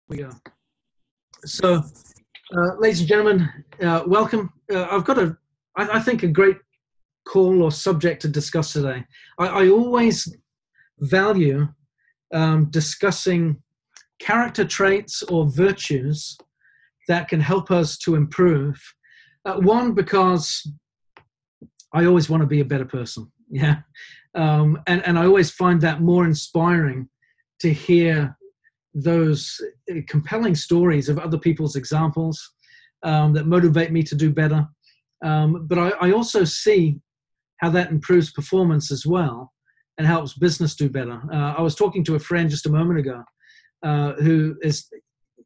We go. So, ladies and gentlemen, welcome. I've got I think, a great call or subject to discuss today. I always value discussing character traits or virtues that can help us to improve. One, because I always want to be a better person. Yeah. And I always find that more inspiring to hear those compelling stories of other people's examples that motivate me to do better. But I also see how that improves performance as well and helps business do better. I was talking to a friend just a moment ago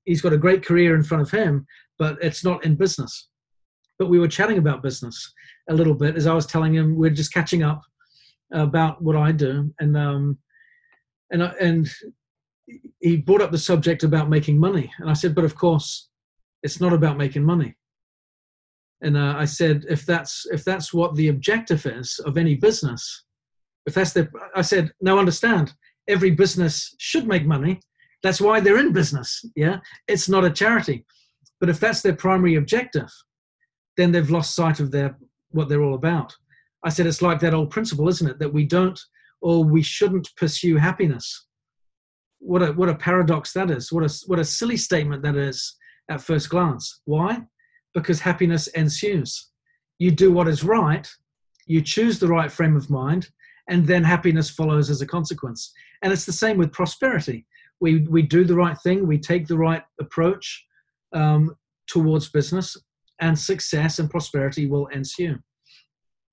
he's got a great career in front of him, but it's not in business. But we were chatting about business a little bit as I was telling him we're just catching up about what I do. And he brought up the subject about making money. And I said, but of course, it's not about making money. And I said, if that's what the objective is of any business, I said, now understand, every business should make money. That's why they're in business. Yeah. It's not a charity. But if that's their primary objective, then they've lost sight of what they're all about. I said, it's like that old principle, isn't it? That we don't, or we shouldn't pursue happiness. What a paradox that is. What a silly statement that is at first glance. Why? Because happiness ensues. You do what is right, you choose the right frame of mind, and then happiness follows as a consequence. And it's the same with prosperity. We do the right thing, we take the right approach towards business, and success and prosperity will ensue.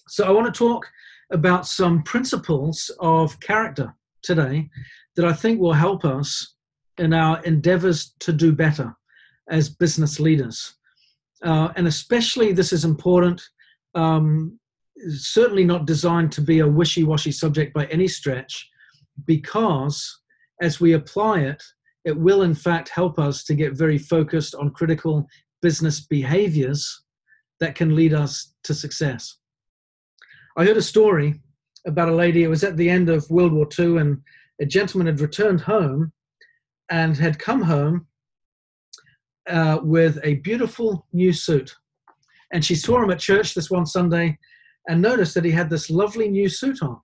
So I want to talk about some principles of character today that I think will help us in our endeavors to do better as business leaders. And especially this is important, certainly not designed to be a wishy-washy subject by any stretch, because as we apply it, it will in fact help us to get very focused on critical business behaviors that can lead us to success. I heard a story about a lady. It was at the end of World War II, and a gentleman had returned home and had come home with a beautiful new suit. And she saw him at church this one Sunday and noticed that he had this lovely new suit on.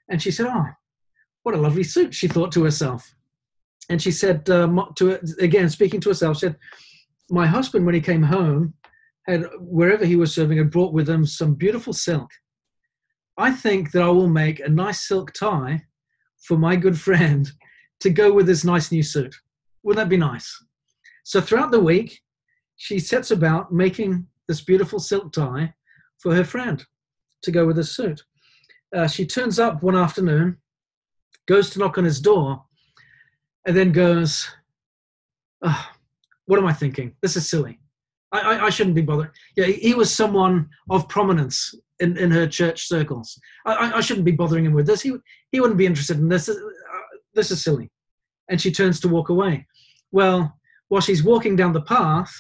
And she said, oh, what a lovely suit, she thought to herself. And she said, again, speaking to herself, she said, my husband, when he came home, wherever he was serving, had brought with him some beautiful silk. I think that I will make a nice silk tie for my good friend to go with this nice new suit. Wouldn't that be nice? So throughout the week, she sets about making this beautiful silk tie for her friend to go with his suit. She turns up one afternoon, goes to knock on his door, and then goes, oh, what am I thinking? This is silly. I shouldn't be bothered. Yeah, he was someone of prominence in her church circles. I shouldn't be bothering him with this. He wouldn't be interested in this. This is silly. And she turns to walk away. Well, while she's walking down the path,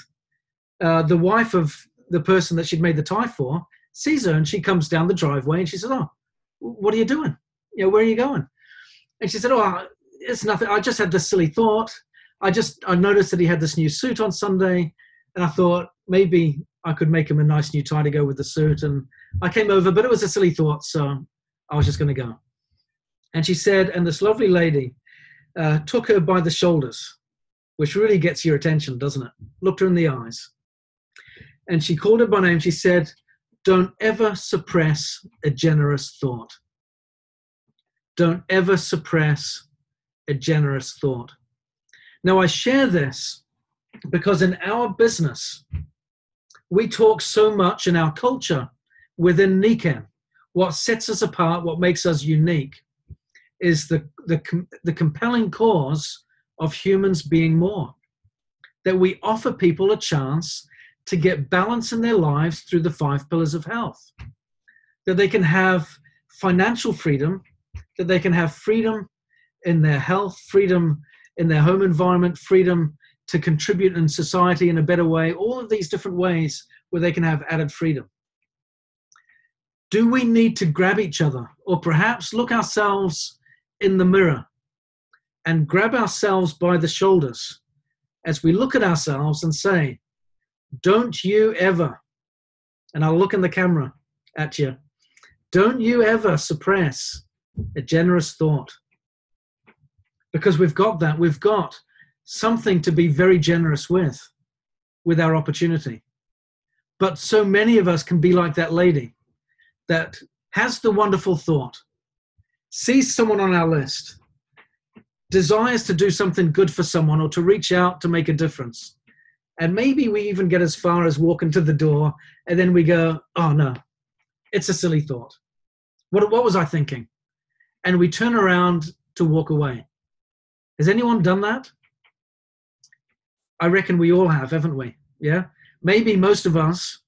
the wife of the person that she'd made the tie for sees her, and she comes down the driveway and she said, oh, what are you doing? You know, where are you going? And she said, oh, it's nothing. I just had this silly thought. I noticed that he had this new suit on Sunday, and I thought maybe I could make him a nice new tie to go with the suit. And I came over, but it was a silly thought, so I was just going to go. And she said, and this lovely lady took her by the shoulders, which really gets your attention, doesn't it? Looked her in the eyes. And she called her by name. She said, don't ever suppress a generous thought. Don't ever suppress a generous thought. Now, I share this because in our business, we talk so much in our culture within Niken. What sets us apart, what makes us unique, is the compelling cause of humans being more. That we offer people a chance to get balance in their lives through the 5 pillars of health. That they can have financial freedom, that they can have freedom in their health, freedom in their home environment, freedom to contribute in society in a better way, all of these different ways where they can have added freedom. Do we need to grab each other, or perhaps look ourselves in the mirror and grab ourselves by the shoulders as we look at ourselves and say, don't you ever, and I'll look in the camera at you, don't you ever suppress a generous thought. Because we've got that. We've got something to be very generous with our opportunity. But so many of us can be like that lady that has the wonderful thought, sees someone on our list, desires to do something good for someone or to reach out to make a difference. And maybe we even get as far as walking to the door, and then we go, oh no, it's a silly thought. What was I thinking? And we turn around to walk away. Has anyone done that? I reckon we all have, haven't we? Yeah? Maybe most of us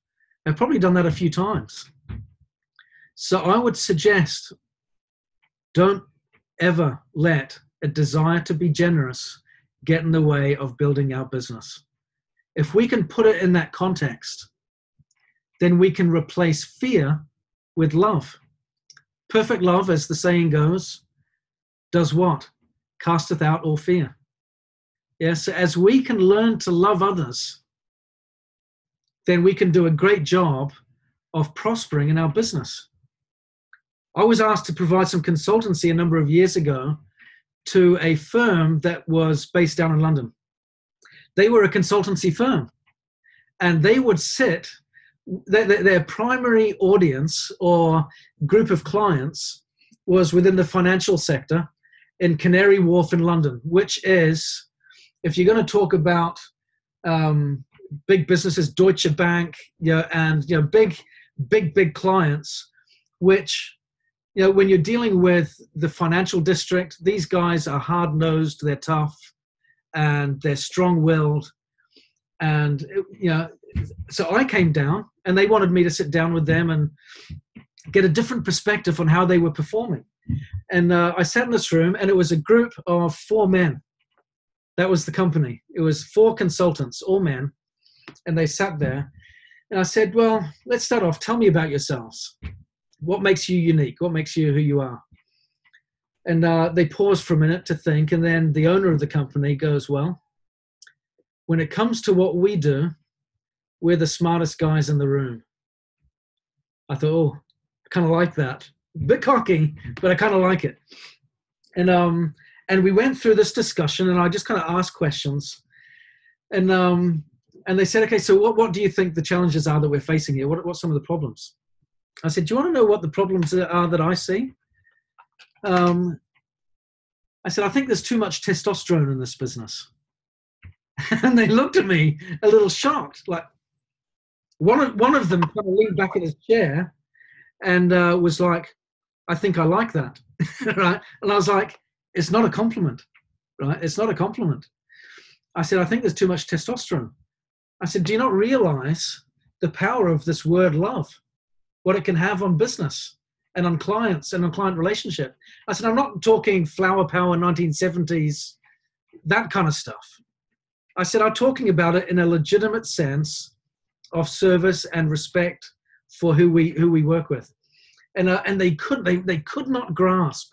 have probably done that a few times. So I would suggest, don't ever let a desire to be generous get in the way of building our business. If we can put it in that context, then we can replace fear with love. Perfect love, as the saying goes, does what? Casteth out all fear. Yes, so as we can learn to love others, then we can do a great job of prospering in our business. I was asked to provide some consultancy a number of years ago to a firm that was based down in London. They were a consultancy firm, and they would sit, their primary audience or group of clients was within the financial sector in Canary Wharf in London, which is, if you're going to talk about big businesses, Deutsche Bank, and big clients, which, when you're dealing with the financial district, these guys are hard-nosed, they're tough, and they're strong-willed. And, so I came down, and they wanted me to sit down with them and get a different perspective on how they were performing. And I sat in this room, and it was a group of 4 men. That was the company. It was 4 consultants, all men, and they sat there. And I said, well, let's start off. Tell me about yourselves. What makes you unique? What makes you who you are? And they paused for a minute to think, and then the owner of the company goes, well, when it comes to what we do, we're the smartest guys in the room. I thought, oh, I kind of like that. A bit cocky, but I kind of like it. And we went through this discussion, and I just kind of asked questions. And they said, okay, so what do you think the challenges are that we're facing here? What's some of the problems? I said, do you want to know what the problems are that I see? I said, I think there's too much testosterone in this business. And they looked at me a little shocked. Like one of them kind of leaned back in his chair and was like, I think I like that. Right? And I was like, it's not a compliment, right? It's not a compliment. I said, I think there's too much testosterone. I said, do you not realize the power of this word love, what it can have on business and on clients and on client relationship? I said, I'm not talking flower power 1970s, that kind of stuff. I said, I'm talking about it in a legitimate sense of service and respect for who we work with. And they could not grasp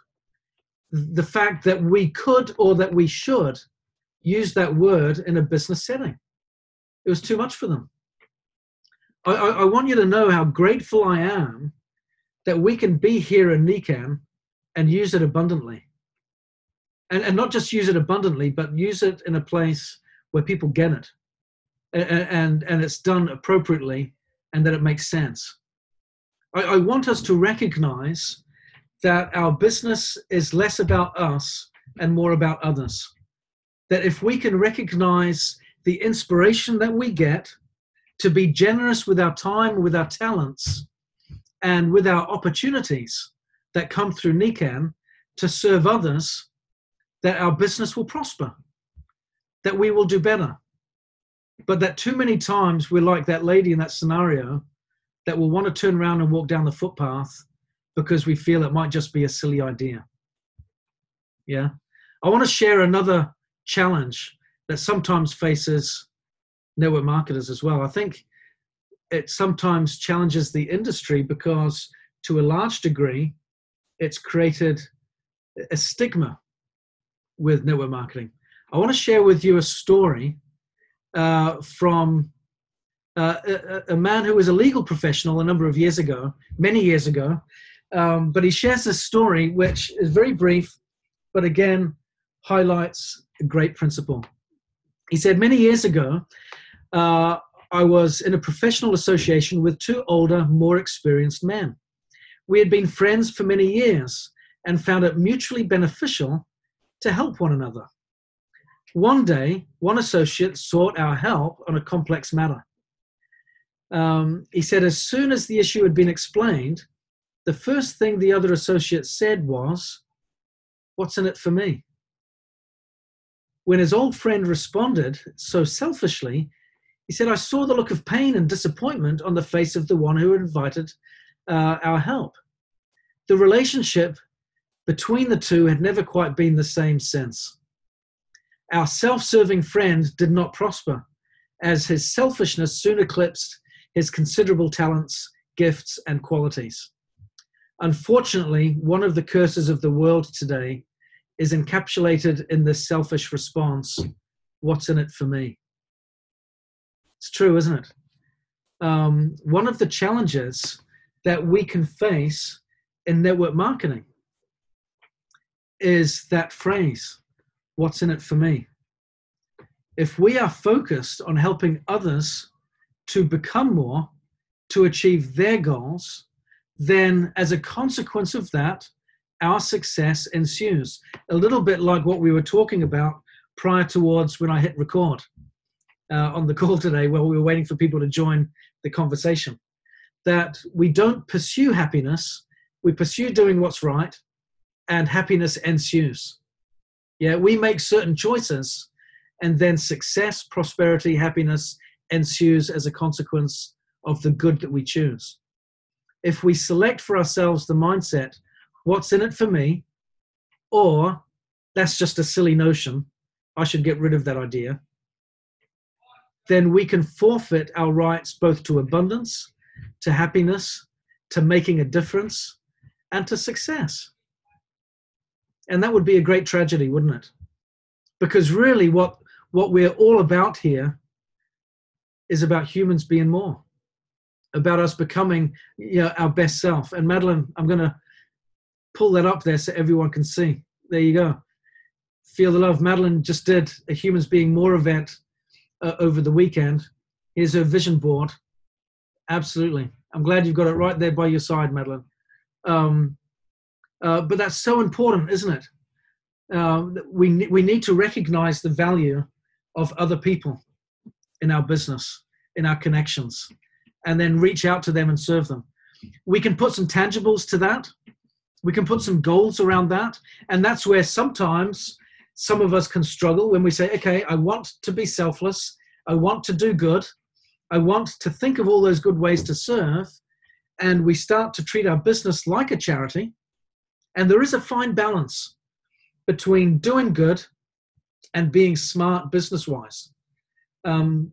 the fact that we could or that we should use that word in a business setting. It was too much for them. I want you to know how grateful I am that we can be here in Nican and use it abundantly. And not just use it abundantly, but use it in a place where people get it. And it's done appropriately and that it makes sense. I want us to recognize that our business is less about us and more about others. That if we can recognize the inspiration that we get to be generous with our time, with our talents, and with our opportunities that come through Nican to serve others, that our business will prosper, that we will do better. But that too many times we're like that lady in that scenario that will want to turn around and walk down the footpath because we feel it might just be a silly idea. Yeah. I want to share another challenge that sometimes faces network marketers as well. I think it sometimes challenges the industry because to a large degree, it's created a stigma with network marketing. I want to share with you a story from a man who was a legal professional a number of years ago, many years ago. But he shares this story, which is very brief, but again, highlights a great principle. He said, many years ago, I was in a professional association with two older, more experienced men. We had been friends for many years and found it mutually beneficial to help one another. One day, one associate sought our help on a complex matter. He said, as soon as the issue had been explained, the first thing the other associate said was, "What's in it for me?" When his old friend responded so selfishly, he said, I saw the look of pain and disappointment on the face of the one who had invited our help. The relationship between the two had never quite been the same since. Our self-serving friend did not prosper, as his selfishness soon eclipsed his considerable talents, gifts, and qualities. Unfortunately, one of the curses of the world today is encapsulated in this selfish response, "What's in it for me?" It's true, isn't it? One of the challenges that we can face in network marketing is that phrase, "What's in it for me?" If we are focused on helping others to become more, to achieve their goals, then as a consequence of that, our success ensues. A little bit like what we were talking about prior towards when I hit record on the call today, while we were waiting for people to join the conversation, that we don't pursue happiness, we pursue doing what's right, and happiness ensues. Yeah, we make certain choices, and then success, prosperity, happiness ensues as a consequence of the good that we choose. If we select for ourselves the mindset, "What's in it for me?" or "That's just a silly notion, I should get rid of that idea," then we can forfeit our rights both to abundance, to happiness, to making a difference, and to success. And that would be a great tragedy, wouldn't it? Because really what we're all about here is about humans being more, about us becoming our best self. And Madeline, I'm going to pull that up there so everyone can see. There you go. Feel the love. Madeline just did a Humans Being More event over the weekend. Here's her vision board. Absolutely. I'm glad you've got it right there by your side, Madeline. But that's so important, isn't it? We need to recognize the value of other people in our business, in our connections, and then reach out to them and serve them. We can put some tangibles to that. We can put some goals around that. And that's where sometimes some of us can struggle when we say, okay, I want to be selfless. I want to do good. I want to think of all those good ways to serve. And we start to treat our business like a charity. And there is a fine balance between doing good and being smart business-wise.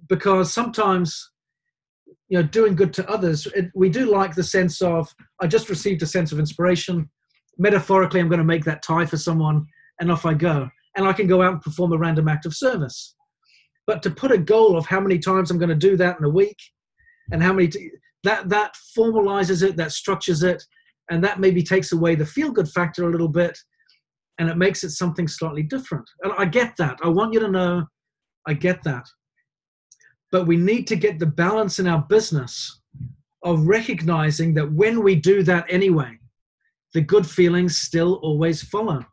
Because sometimes, doing good to others, we do like the sense of, I just received a sense of inspiration. Metaphorically, I'm going to make that tie for someone, and off I go. And I can go out and perform a random act of service. But to put a goal of how many times I'm going to do that in a week, and how many, that formalizes it, that structures it, and that maybe takes away the feel-good factor a little bit, and it makes it something slightly different. And I get that. I want you to know, I get that. But we need to get the balance in our business of recognizing that when we do that anyway, the good feelings still always follow.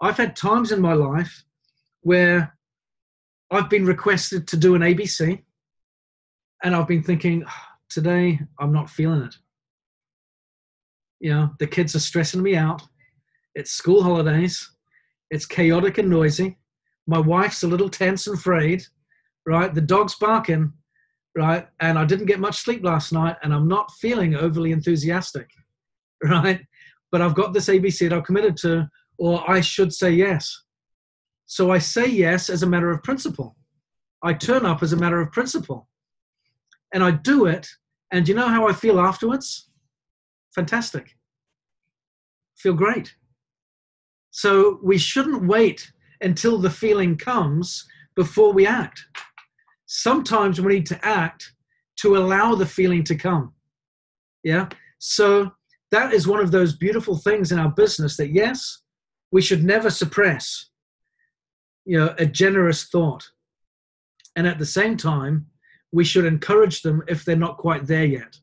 I've had times in my life where I've been requested to do an ABC, and I've been thinking, today I'm not feeling it. The kids are stressing me out. It's school holidays. It's chaotic and noisy. My wife's a little tense and frayed, right? The dog's barking, right? And I didn't get much sleep last night, and I'm not feeling overly enthusiastic, right? But I've got this ABC that I've committed to, or I should say yes. So I say yes as a matter of principle. I turn up as a matter of principle. And I do it, and you know how I feel afterwards? Fantastic. Feel great. So we shouldn't wait until the feeling comes before we act. Sometimes we need to act to allow the feeling to come. Yeah. So that is one of those beautiful things in our business, that yes, we should never suppress, a generous thought. And at the same time, we should encourage them if they're not quite there yet.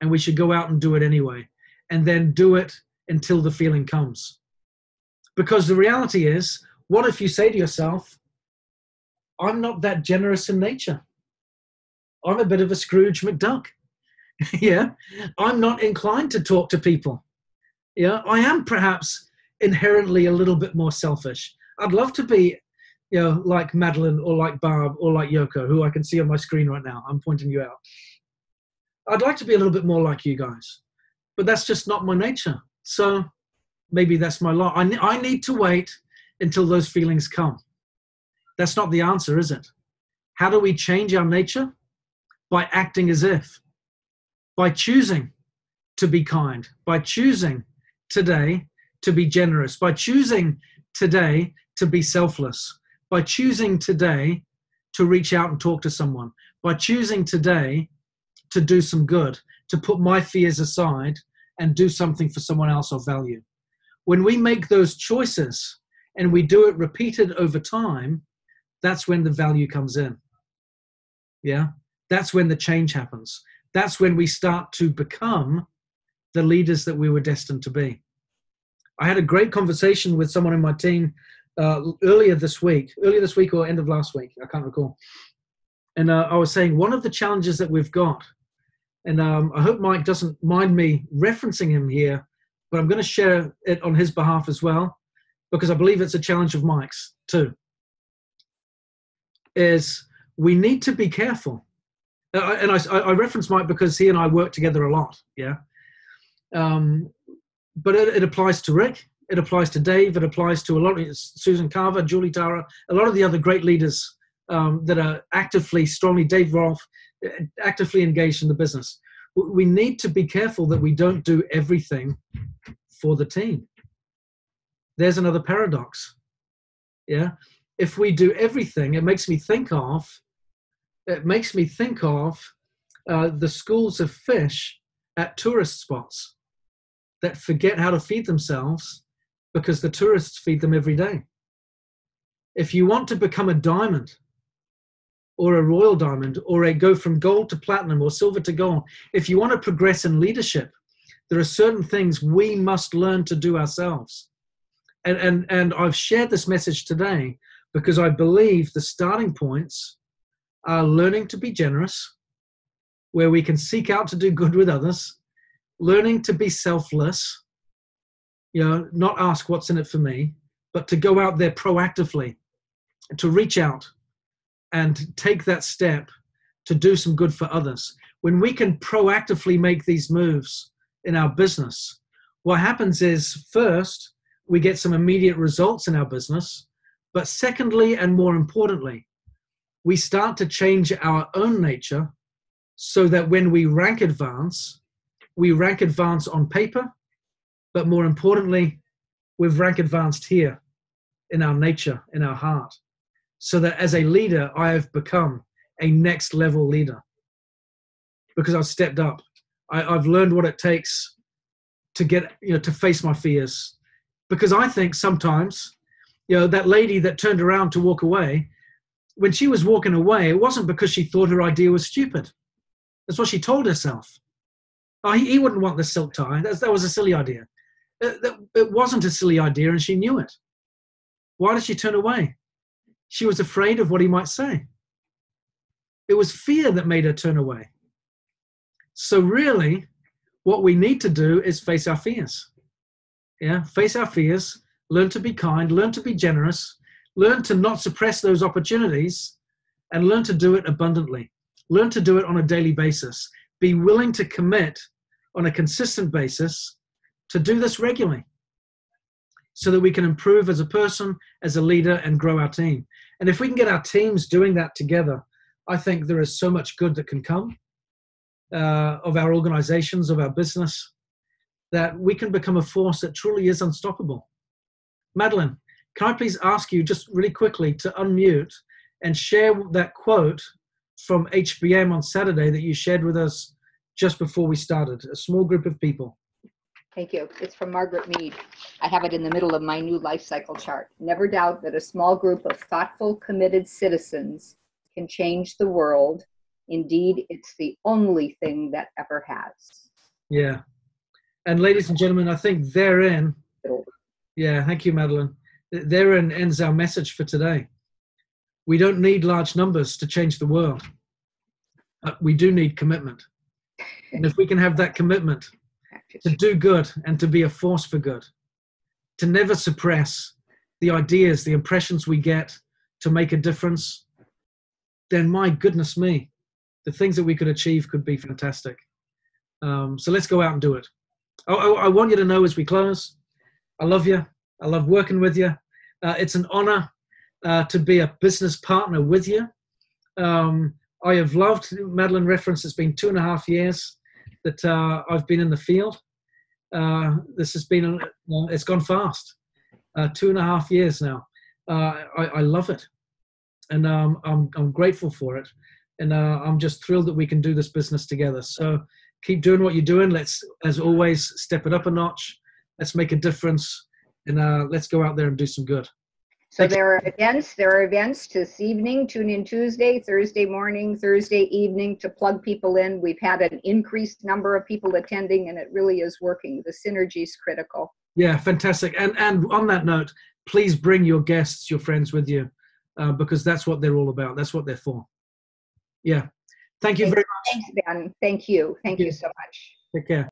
And we should go out and do it anyway, and then do it until the feeling comes. Because the reality is, what if you say to yourself, I'm not that generous in nature. I'm a bit of a Scrooge McDuck. Yeah. I'm not inclined to talk to people. Yeah. I am perhaps inherently a little bit more selfish. I'd love to be, like Madeline or like Barb or like Yoko, who I can see on my screen right now. I'm pointing you out. I'd like to be a little bit more like you guys, but that's just not my nature. So maybe that's my lot. I need to wait until those feelings come. That's not the answer, is it? How do we change our nature? By acting as if, by choosing to be kind, by choosing today to be generous, by choosing today to be selfless, by choosing today to reach out and talk to someone, by choosing today to do some good, to put my fears aside and do something for someone else of value. When we make those choices and we do it repeated over time, that's when the value comes in. Yeah, that's when the change happens. That's when we start to become the leaders that we were destined to be. I had a great conversation with someone in my team earlier this week or end of last week, I can't recall. And I was saying one of the challenges that we've got, and I hope Mike doesn't mind me referencing him here, but I'm going to share it on his behalf as well, because I believe it's a challenge of Mike's too, is we need to be careful. And I reference Mike because he and I work together a lot, yeah? But it applies to Rick, it applies to Dave, it applies to a lot of Susan Carver, Julie Tara, a lot of the other great leaders that are actively, strongly, Dave Rolfe, actively engaged in the business. We need to be careful that we don't do everything for the team. There's another paradox. Yeah. If we do everything, it makes me think of the schools of fish at tourist spots that forget how to feed themselves because the tourists feed them every day. If you want to become a diamond or a royal diamond, or go from gold to platinum or silver to gold, if you want to progress in leadership, there are certain things we must learn to do ourselves. And I've shared this message today because I believe the starting points are learning to be generous, where we can seek out to do good with others, learning to be selfless, not ask what's in it for me, but to go out there proactively, to reach out and take that step to do some good for others. When we can proactively make these moves in our business, what happens is, first, we get some immediate results in our business, but secondly, and more importantly, we start to change our own nature so that when we rank advance on paper, but more importantly, we've rank advanced here in our nature, in our heart, so that as a leader, I have become a next level leader because I've stepped up. I've learned what it takes to get, to face my fears. Because I think sometimes, that lady that turned around to walk away, when she was walking away, it wasn't because she thought her idea was stupid. That's what she told herself. Oh, he wouldn't want the silk tie. That was a silly idea. It wasn't a silly idea, and she knew it. Why did she turn away? She was afraid of what he might say. It was fear that made her turn away. So really, what we need to do is face our fears. Yeah, face our fears, learn to be kind, learn to be generous, learn to not suppress those opportunities, and learn to do it abundantly. Learn to do it on a daily basis. Be willing to commit on a consistent basis to do this regularly so that we can improve as a person, as a leader, and grow our team. And if we can get our teams doing that together, I think there is so much good that can come of our organizations, of our business, that we can become a force that truly is unstoppable. Madeline, can I please ask you just really quickly to unmute and share that quote from HBM on Saturday that you shared with us just before we started, a small group of people. Thank you. It's from Margaret Mead. I have it in the middle of my new life cycle chart. Never doubt that a small group of thoughtful, committed citizens can change the world. Indeed, it's the only thing that ever has. Yeah. And ladies and gentlemen, I think therein, yeah, thank you, Madeline. Therein ends our message for today. We don't need large numbers to change the world. But we do need commitment. And if we can have that commitment to do good and to be a force for good, to never suppress the ideas, the impressions we get to make a difference, then my goodness me, the things that we could achieve could be fantastic. So let's go out and do it. I want you to know as we close, I love you. I love working with you. It's an honor to be a business partner with you. I have loved, Madeline referenced, it's been 2.5 years that I've been in the field. This has been, it's gone fast. 2.5 years now. I love it. And I'm grateful for it. And I'm just thrilled that we can do this business together. So keep doing what you're doing. Let's, as always, step it up a notch. Let's make a difference. And let's go out there and do some good. So there are events this evening. Tune in Tuesday, Thursday morning, Thursday evening to plug people in. We've had an increased number of people attending, and it really is working. The synergy is critical. Yeah, fantastic. And on that note, please bring your guests, your friends with you, because that's what they're all about. That's what they're for. Yeah. Thank you very much. Thanks, Ben. Thank you. Thank you so much. Take care.